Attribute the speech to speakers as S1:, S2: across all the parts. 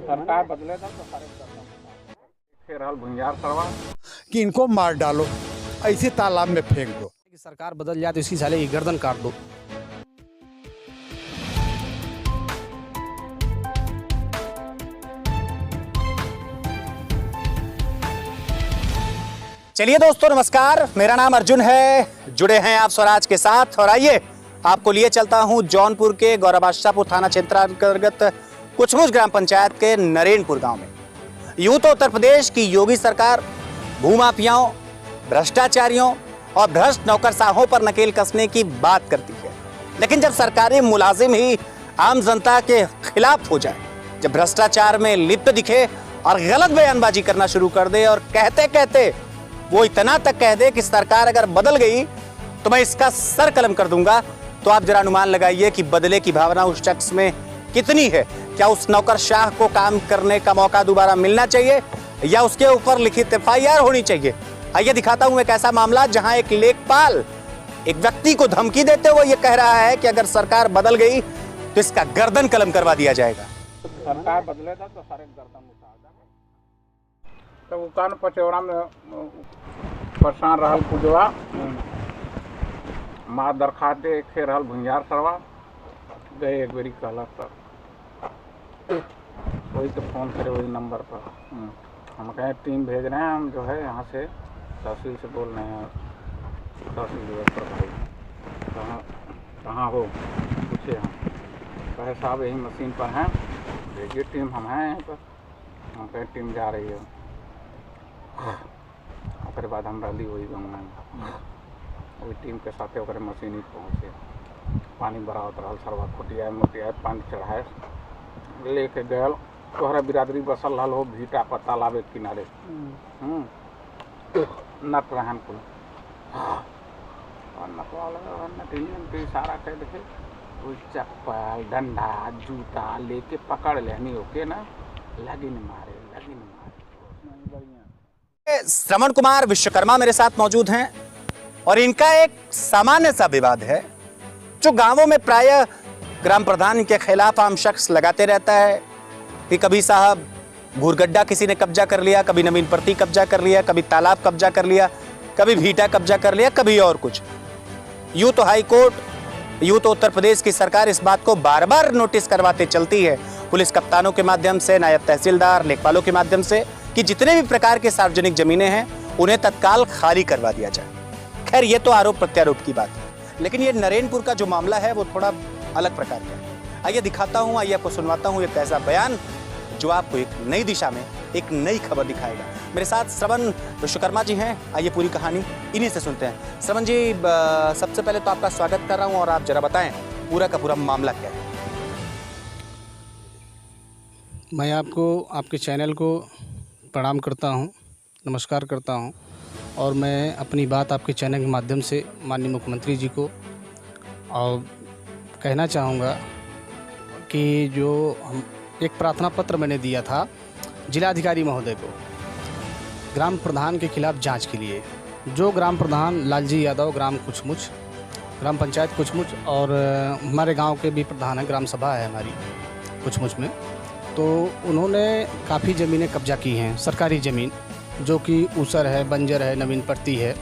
S1: सरकार बदले तो सारे फिर हाल भुंजार करवा
S2: कि इनको मार डालो, ऐसे तालाब में फेंक दो।
S3: कि सरकार बदल जाए तो इसकी साले की गर्दन काट दो।
S4: चलिए दोस्तों नमस्कार, मेरा नाम अर्जुन है। जुड़े हैं आप स्वराज के साथ और आइए आपको लिए चलता हूं जौनपुर के गौरव थाना क्षेत्र अंतर्गत कुछमुच ग्राम पंचायत के नरेनपुर गांव में। यूं तो उत्तर प्रदेश की योगी सरकार भूमाफियाओं, भ्रष्टाचारियों और भ्रष्ट नौकरशाहों पर नकेल कसने की बात करती है, लेकिन जब सरकारी मुलाजिम ही आम जनता के खिलाफ हो जाए, जब भ्रष्टाचार में लिप्त दिखे और गलत बयानबाजी करना शुरू कर दे और कहते कहते वो इतना तक कह दे कि सरकार अगर बदल गई तो मैं इसका सर कलम कर दूंगा, तो आप जरा अनुमान लगाइए कि बदले की भावना उस शख्स में कितनी है। क्या उस नौकरशाह को काम करने का मौका दोबारा मिलना चाहिए या उसके ऊपर लिखित FIR होनी चाहिए? आइए दिखाता हूं एक ऐसा मामला जहां एक लेखपाल एक व्यक्ति को धमकी देते हुए यह कह रहा है कि अगर सरकार बदल गई तो इसका गर्दन कलम करवा दिया जाएगा।
S1: सरकार बदले तो सारे गर्दन उठा तो वो कान पचौड़ा में परेशान रहल पुजवा माँ दरखाते खेर हल भुंजार करवा गए एक बेरी कहला तक वही तो फ़ोन करे वही नंबर पर। हम कहें टीम भेज रहे हैं, हम जो है यहाँ से तहसील से बोल रहे हैं, तहसील पर भाई कहाँ हो पूछे। हम कहे साहब यही मशीन पर हैं, भेजिए टीम, हम हैं यहीं पर। हम कहें टीम जा रही है। उसके बाद हम रही वही गाँव में वही टीम के साथ मशीन ही पहुँचे। पानी बरावत रहा, सरवा खुटिया मोटिया पानी चढ़ाए लेके गए। तोहरा बिरादरी बसल रहा हो भीटा पर तालाब के किनारे नट रहन कुल और नटवाला इशारा कर देखे कोई चप्पल डंडा जूता लेके पकड़ लेनी ओके ना, लगी न मारे।
S4: श्रवण कुमार विश्वकर्मा मेरे साथ मौजूद हैं और इनका एक सामान्य सा विवाद है जो गांवों में प्रायः ग्राम प्रधान के खिलाफ आम शख्स लगाते रहता है कि कभी साहब घूरगड्ढा किसी ने कब्जा कर लिया, कभी नवीन प्रति कब्जा कर लिया, कभी तालाब कब्जा कर लिया, कभी भीटा कब्जा कर लिया, कभी और कुछ। यूं तो हाई कोर्ट, यूं तो उत्तर प्रदेश की सरकार इस बात को बार बार नोटिस करवाते चलती है, पुलिस कप्तानों के माध्यम से, नायब तहसीलदार, लेखपालों के माध्यम से, कि जितने भी प्रकार के सार्वजनिक जमीनें हैं उन्हें तत्काल खाली करवा दिया जाए। खैर ये तो आरोप प्रत्यारोप की बात है, लेकिन ये नरेनपुर का जो मामला है वो थोड़ा अलग प्रकार का है। आइए दिखाता हूँ, आइए आपको सुनवाता हूँ एक ऐसा बयान जो आपको एक नई दिशा में एक नई खबर दिखाएगा। मेरे साथ श्रवण विश्वकर्मा जी हैं, आइए पूरी कहानी इन्हीं से सुनते हैं। श्रवण जी, सबसे पहले तो आपका स्वागत कर रहा हूँ और आप जरा बताएं पूरा का पूरा मामला क्या है।
S3: मैं आपको आपके चैनल को प्रणाम करता हूं, नमस्कार करता हूं और मैं अपनी बात आपके चैनल के माध्यम से माननीय मुख्यमंत्री जी को और कहना चाहूँगा कि जो हम एक प्रार्थना पत्र मैंने दिया था जिलाधिकारी महोदय को ग्राम प्रधान के खिलाफ जांच के लिए, जो ग्राम प्रधान लालजी यादव ग्राम कुछमुच, ग्राम पंचायत कुछमुच और हमारे गांव के भी प्रधान हैं, ग्राम सभा है हमारी कुछमुच में, तो उन्होंने काफ़ी ज़मीनें कब्जा की हैं, सरकारी ज़मीन जो कि ऊसर है, बंजर है, नवीन प्रति है।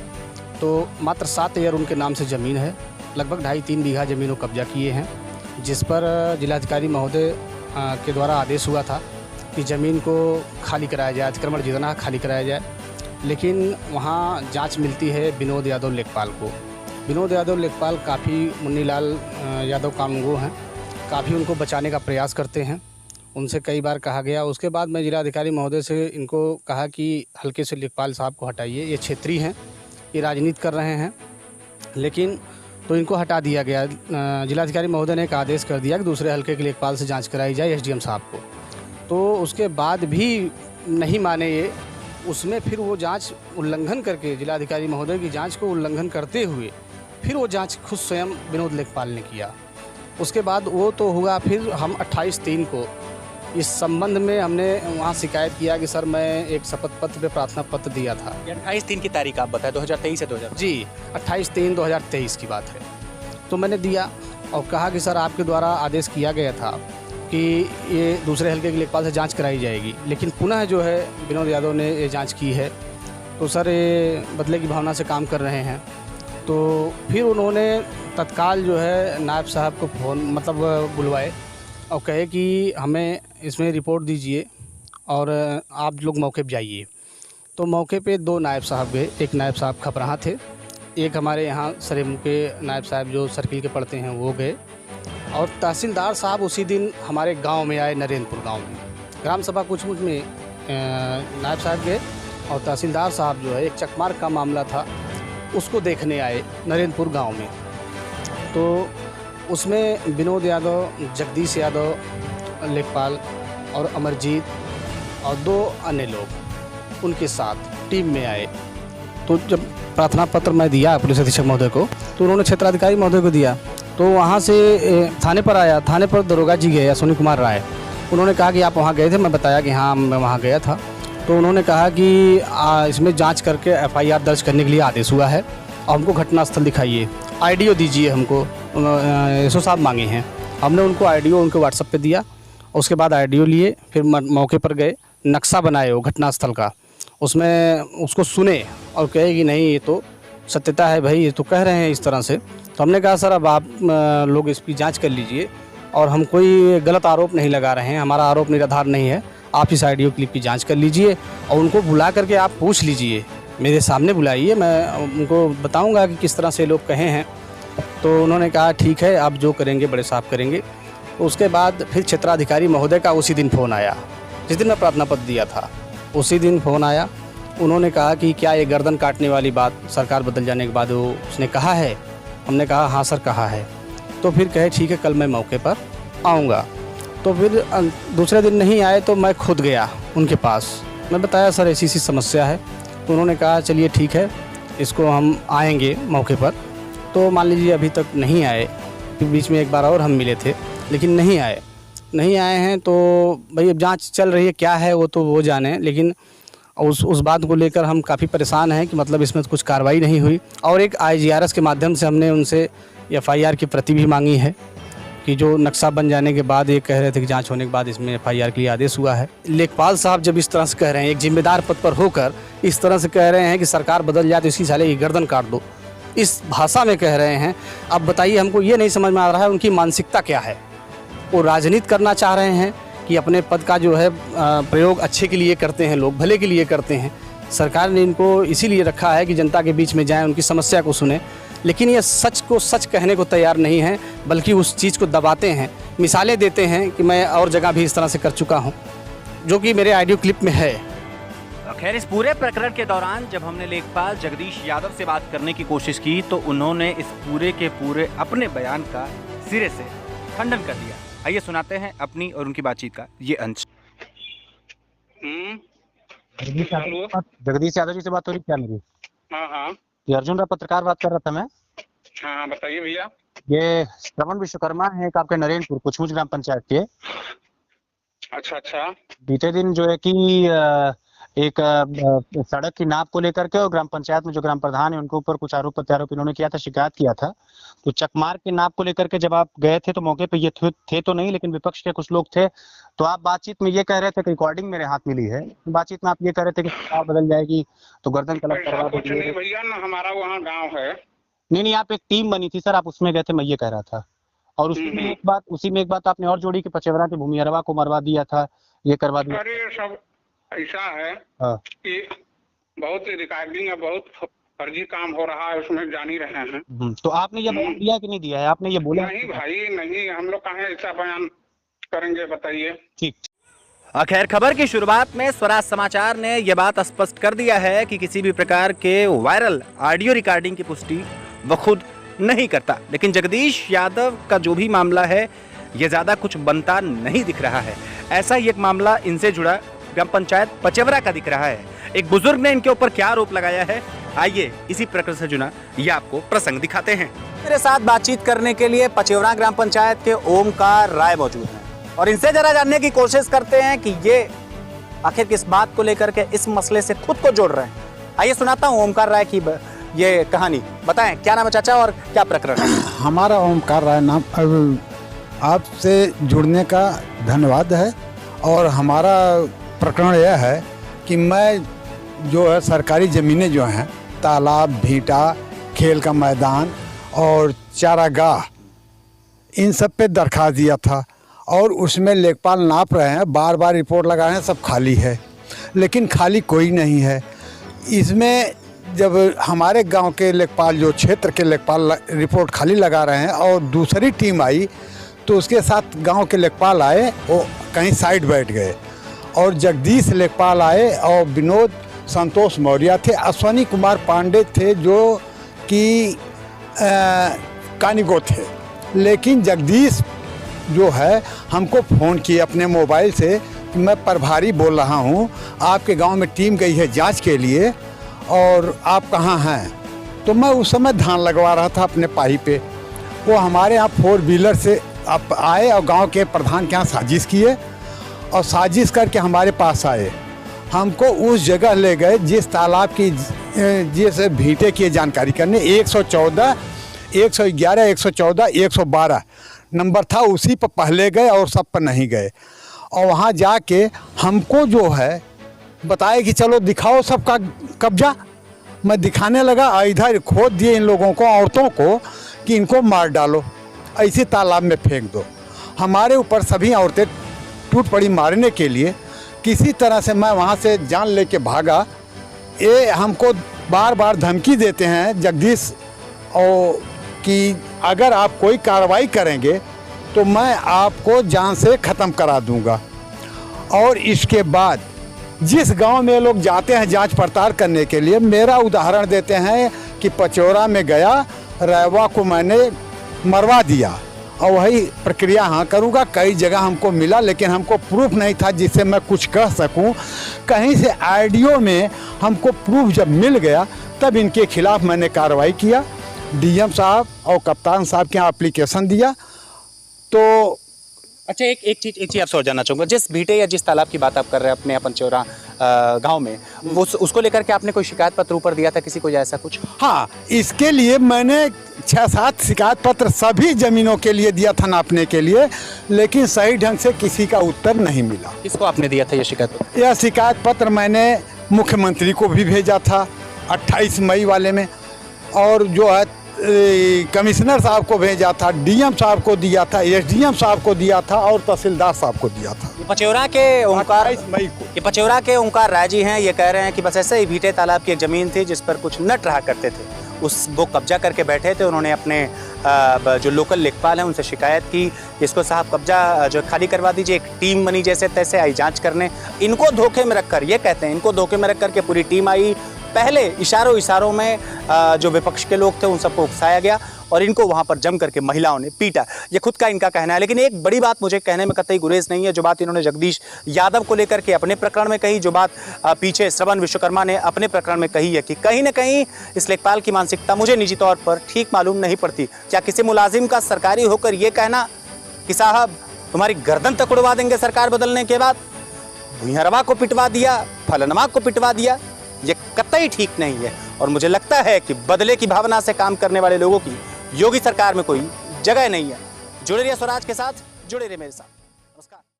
S3: तो मात्र 7 एकड़ उनके नाम से ज़मीन है, लगभग 2.5-3 बीघा ज़मीन को कब्जा किए हैं, जिस पर जिलाधिकारी महोदय के द्वारा आदेश हुआ था कि ज़मीन को खाली कराया जाए, अतिक्रमण जितना खाली कराया जाए। लेकिन वहाँ जाँच मिलती है विनोद यादव लेखपाल को। विनोद यादव लेखपाल काफ़ी मुन्नीलाल यादव कामगो हैं, काफ़ी उनको बचाने का प्रयास करते हैं, उनसे कई बार कहा गया। उसके बाद मैं जिलाधिकारी महोदय से इनको कहा कि हल्के से लेखपाल साहब को हटाइए, ये क्षेत्रीय हैं, ये राजनीति कर रहे हैं, लेकिन तो इनको हटा दिया गया। जिलाधिकारी महोदय ने एक आदेश कर दिया कि दूसरे हल्के के लेखपाल से जांच कराई जाए SDM साहब को। तो उसके बाद भी नहीं माने ये, उसमें फिर वो जांच उल्लंघन करके, जिलाधिकारी महोदय की जांच को उल्लंघन करते हुए फिर वो जाँच खुद स्वयं विनोद लेखपाल ने किया। उसके बाद वो तो हुआ, फिर हम 28/3 को इस संबंध में हमने वहाँ शिकायत किया कि सर मैं एक शपथ पत्र पे प्रार्थना पत्र दिया था।
S4: 28/3 की तारीख आप बताएं, 2023 से 2000?
S3: जी 28/3/2023 की बात है। तो मैंने दिया और कहा कि सर आपके द्वारा आदेश किया गया था कि ये दूसरे हल्के के लेखपाल से जांच कराई जाएगी, लेकिन पुनः जो है विनोद यादव ने ये जांच की है। तो सर ये बदले की भावना से काम कर रहे हैं। तो फिर उन्होंने तत्काल जो है नायब साहब को फ़ोन बुलवाए और कहे कि हमें इसमें रिपोर्ट दीजिए और आप लोग मौके पर जाइए। तो मौके पे 2 नायब साहब गए। एक नायब साहब खपराहा थे, एक हमारे यहाँ सरेमू के नायब साहब जो सर्किल के पढ़ते हैं वो गए, और तहसीलदार साहब उसी दिन हमारे गांव में आए, नरेंद्रपुर गांव में। ग्राम सभा कुछ में नायब साहब गए और तहसीलदार साहब जो है एक चकमार का मामला था उसको देखने आए नरेंद्रपुर गांव में। तो उसमें विनोद यादव, जगदीश यादव लेखपाल और अमरजीत और 2 अन्य लोग उनके साथ टीम में आए। तो जब प्रार्थना पत्र मैं दिया पुलिस अधीक्षक महोदय को, तो उन्होंने क्षेत्राधिकारी महोदय को दिया। तो वहाँ से थाने पर आया। थाने पर दरोगा जी गए, अश्विनी कुमार राय। उन्होंने कहा कि आप वहाँ गए थे? मैं बताया कि हाँ मैं वहाँ गया था। तो उन्होंने कहा कि इसमें जांच करके एफआईआर दर्ज करने के लिए आदेश हुआ है और हमको घटनास्थल दिखाइए, आईडियो दीजिए हमको। एसओ साहब मांगे हैं। हमने उनको आईडियो उनके व्हाट्सएप पे दिया। उसके बाद आईडियो लिए, फिर मौके पर गए, नक्शा बनाए वो घटनास्थल का, उसमें उसको सुने और कहे कि नहीं ये तो सत्यता है भाई, ये तो कह रहे हैं इस तरह से। तो हमने कहा सर अब आप लोग इसकी जांच कर लीजिए और हम कोई गलत आरोप नहीं लगा रहे हैं, हमारा आरोप निराधार नहीं है, आप इस ऑडियो क्लिप की जांच कर लीजिए और उनको बुला करके आप पूछ लीजिए, मेरे सामने बुलाइए, मैं उनको बताऊंगा कि किस तरह से लोग कहे हैं। तो उन्होंने कहा ठीक है, आप जो करेंगे बड़े साहब करेंगे। तो उसके बाद फिर क्षेत्राधिकारी महोदय का उसी दिन फ़ोन आया, जिस दिन मैं प्रार्थना पत्र दिया था उसी दिन फ़ोन आया। उन्होंने कहा कि क्या ये गर्दन काटने वाली बात सरकार बदल जाने के बाद वो उसने कहा है? हमने कहा हाँ सर कहा है। तो फिर कहे ठीक है कल मैं मौके पर आऊँगा। तो फिर दूसरे दिन नहीं आए तो मैं खुद गया उनके पास। मैं बताया सर ऐसी समस्या है। तो उन्होंने कहा चलिए ठीक है, इसको हम आएंगे मौके पर। तो मान लीजिए अभी तक नहीं आए। फिर बीच में एक बार और हम मिले थे लेकिन नहीं आए हैं। तो भाई अब जांच चल रही है, क्या है वो तो वो जाने, लेकिन उस बात को लेकर हम काफ़ी परेशान हैं कि मतलब इसमें कुछ कार्रवाई नहीं हुई। और एक IGRS के माध्यम से हमने उनसे FIR की प्रति भी मांगी है कि जो नक्शा बन जाने के बाद ये कह रहे थे कि जांच होने के बाद इसमें FIR के लिए आदेश हुआ है। लेखपाल साहब जब इस तरह से कह रहे हैं, एक जिम्मेदार पद पर होकर इस तरह से कह रहे हैं कि सरकार बदल जाए तो इसकी साले की गर्दन काट दो, इस भाषा में कह रहे हैं। अब बताइए, हमको ये नहीं समझ में आ रहा है उनकी मानसिकता क्या है। वो राजनीति करना चाह रहे हैं कि अपने पद का जो है प्रयोग अच्छे के लिए करते हैं, लोग भले के लिए करते हैं। सरकार ने इनको इसीलिए रखा है कि जनता के बीच में जाएं, उनकी समस्या को सुने, लेकिन ये सच को सच कहने को तैयार नहीं है, बल्कि उस चीज़ को दबाते हैं, मिसालें देते हैं कि मैं और जगह भी इस तरह से कर चुका हूँ, जो कि मेरे ऑडियो क्लिप में है।
S4: खैर, इस पूरे प्रकरण के दौरान जब हमने लेखपाल जगदीश यादव से बात करने की कोशिश की तो उन्होंने इस पूरे के पूरे अपने बयान का सिरे से खंडन कर दिया। आइए सुनाते हैं अपनी और उनकी बातचीत का ये अंश। जगदीश यादव जी से बात हो रही क्या मेरी?
S1: हाँ,
S4: ये अर्जुन राव पत्रकार बात कर रहा था मैं।
S1: हाँ बताइए भैया।
S4: ये श्रवण विश्वकर्मा है एक आपके नरेंद्रपुर कुछमुच ग्राम पंचायत के।
S1: अच्छा।
S4: बीते दिन जो है कि एक सड़क की नाप को लेकर के और ग्राम पंचायत में जो ग्राम प्रधान है उनके ऊपर कुछ आरोप प्रत्यारोप इन्होंने किया था, शिकायत किया था। तो चकमार के नाप को लेकर के जब आप गए थे तो मौके पे ये थे तो नहीं, लेकिन विपक्ष के कुछ लोग थे। तो आप बातचीत में ये कह रहे थे कि रिकॉर्डिंग मेरे हाथ मिली है, बातचीत में आप ये कह रहे थे कि सरकार बदल जाएगी तो गर्दन कलम करवा देंगे।
S1: भैया ना हमारा वहाँ गाँव है।
S4: नहीं, आप एक टीम बनी थी सर, आप उसमें गए थे, मैं ये कह रहा था। और उसी में एक बात आपने और जोड़ी कि पचेवरा के भूमिहरवा को मरवा दिया था, ये करवा दिया।
S1: अरे सब ऐसा है कि बहुत रिकॉर्डिंग है, बहुत फर्जी काम हो रहा है, उसमें जान ही रहे हैं।
S4: तो आपने ये बयान दिया कि नहीं दिया है? आपने ये बोला?
S1: नहीं भाई नहीं, हम लोग कहाँ ऐसा बयान करेंगे, बताइए।
S4: ठीक। खैर, खबर की शुरुआत में स्वराज समाचार ने यह बात स्पष्ट कर दिया है कि किसी भी प्रकार के वायरल ऑडियो रिकॉर्डिंग की पुष्टि वह खुद नहीं करता। लेकिन जगदीश यादव का जो भी मामला है ये ज्यादा कुछ बनता नहीं दिख रहा है। ऐसा ही एक मामला इनसे जुड़ा ग्राम पंचायत पचेवरा का दिख रहा है। एक बुजुर्ग ने इनके ऊपर क्या आरोप लगाया है, आइए इसी प्रकरण से जुड़ा ये आपको प्रसंग दिखाते हैं। मेरे साथ बातचीत करने के लिए पचेवरा ग्राम पंचायत के ओमकार राय मौजूद हैं और इनसे जरा जानने की कोशिश करते हैं कि ये आखिर किस बात को लेकर के इस मसले से खुद को जोड़ रहे हैं। आइए सुनाता हूँ ओमकार राय की ये कहानी। बताएं क्या नाम है चाचा और क्या प्रकरण है?
S2: हमारा ओमकार राय नाम। आपसे जुड़ने का धन्यवाद है। और हमारा प्रकरण यह है कि मैं जो है सरकारी ज़मीनें जो हैं, तालाब, भीटा, खेल का मैदान और चारागाह, इन सब पे दरख्वास्त दिया था और उसमें लेखपाल नाप रहे हैं, बार बार रिपोर्ट लगा रहे हैं, सब खाली है, लेकिन खाली कोई नहीं है। इसमें जब हमारे गांव के लेखपाल, जो क्षेत्र के लेखपाल रिपोर्ट खाली लगा रहे हैं और दूसरी टीम आई तो उसके साथ गांव के लेखपाल आए, वो कहीं साइड बैठ गए और जगदीश लेखपाल आए और विनोद संतोष मौर्य थे, अश्वनी कुमार पांडे थे जो कि कानिगो थे। लेकिन जगदीश जो है हमको फ़ोन किए अपने मोबाइल से कि मैं प्रभारी बोल रहा हूँ, आपके गांव में टीम गई है जांच के लिए और आप कहाँ हैं। तो मैं उस समय धान लगवा रहा था अपने पाही पे। वो हमारे यहाँ 4 व्हीलर से आप आए और गांव के प्रधान के यहाँ साजिश किए और साजिश करके हमारे पास आए। हमको उस जगह ले गए जिस तालाब की जिस भीटे की जानकारी करने 114, 111, 114, 112 नंबर था, उसी पर पहले गए और सब पर नहीं गए। और वहाँ जाके हमको जो है बताया कि चलो दिखाओ सबका कब्जा। मैं दिखाने लगा, इधर खोद दिए इन लोगों को, औरतों को, कि इनको मार डालो, ऐसे तालाब में फेंक दो। हमारे ऊपर सभी औरतें टूट पड़ी मारने के लिए। किसी तरह से मैं वहाँ से जान लेके भागा। ये हमको बार बार धमकी देते हैं जगदीश और कि अगर आप कोई कार्रवाई करेंगे तो मैं आपको जान से ख़त्म करा दूंगा। और इसके बाद जिस गांव में लोग जाते हैं जांच पड़ताल करने के लिए, मेरा उदाहरण देते हैं कि पचौरा में गया, रैवा को मैंने मरवा दिया और वही प्रक्रिया हाँ करूँगा। कई जगह हमको मिला लेकिन हमको प्रूफ नहीं था जिससे मैं कुछ कह सकूँ। कहीं से आईडीओ में हमको प्रूफ जब मिल गया तब इनके खिलाफ़ मैंने कार्रवाई किया। डीएम साहब और कप्तान साहब के यहाँ एप्लीकेशन दिया। तो
S4: अच्छा, एक चीज़ आपसे और जानना चाहूँगा, जिस भीटे या जिस तालाब की बात आप कर रहे हैं अपने पंचौरा गांव में, उसको लेकर के आपने कोई शिकायत पत्र ऊपर दिया था किसी को या ऐसा कुछ?
S2: हाँ, इसके लिए मैंने 6-7 शिकायत पत्र सभी ज़मीनों के लिए दिया था नापने के लिए, लेकिन सही ढंग से किसी का उत्तर नहीं मिला।
S4: किसको आपने दिया था ये शिकायत पत्र?
S2: यह शिकायत पत्र मैंने मुख्यमंत्री को भी भेजा था 28 मई वाले में, और जो है कमिश्नर साहब को भेजा था, डीएम साहब को दिया था, एसडीएम साहब को दिया था और तहसीलदार साहब को दिया था।
S4: पचौरा के ओंकार
S2: 28 मई को।
S4: ये पचौरा के ओंकार राय जी हैं, ये कह रहे हैं कि बस ऐसे ही भीटे तालाब की एक ज़मीन थी जिस पर कुछ नट रहा करते थे, वो कब्जा करके बैठे थे। उन्होंने अपने जो लोकल लेखपाल हैं उनसे शिकायत की, इसको साहब कब्जा जो खाली करवा दीजिए। एक टीम बनी जैसे तैसे आई जांच करने। इनको धोखे में रखकर, ये कहते हैं इनको धोखे में रख करके पूरी टीम आई। पहले इशारों में जो विपक्ष के लोग थे उन सबको उकसाया गया और इनको वहाँ पर जम करके महिलाओं ने पीटा। ये खुद का इनका कहना है। लेकिन एक बड़ी बात मुझे कहने में कतई गुरेज नहीं है, जो बात इन्होंने जगदीश यादव को लेकर के अपने प्रकरण में कही, जो बात पीछे श्रवण विश्वकर्मा ने अपने प्रकरण में कही है कि कहीं ना कहीं इस लेखपाल की मानसिकता मुझे निजी तौर पर ठीक मालूम नहीं पड़ती। क्या किसी मुलाजिम का सरकारी होकर ये कहना कि साहब तुम्हारी गर्दन तक उड़वा देंगे सरकार बदलने के बाद, भुइहरवा को पिटवा दिया, फलनवा को पिटवा दिया, ये कतई ठीक नहीं है। और मुझे लगता है कि बदले की भावना से काम करने वाले लोगों की योगी सरकार में कोई जगह नहीं है। जुड़े रहिए स्वराज के साथ, जुड़े रहिए मेरे साथ।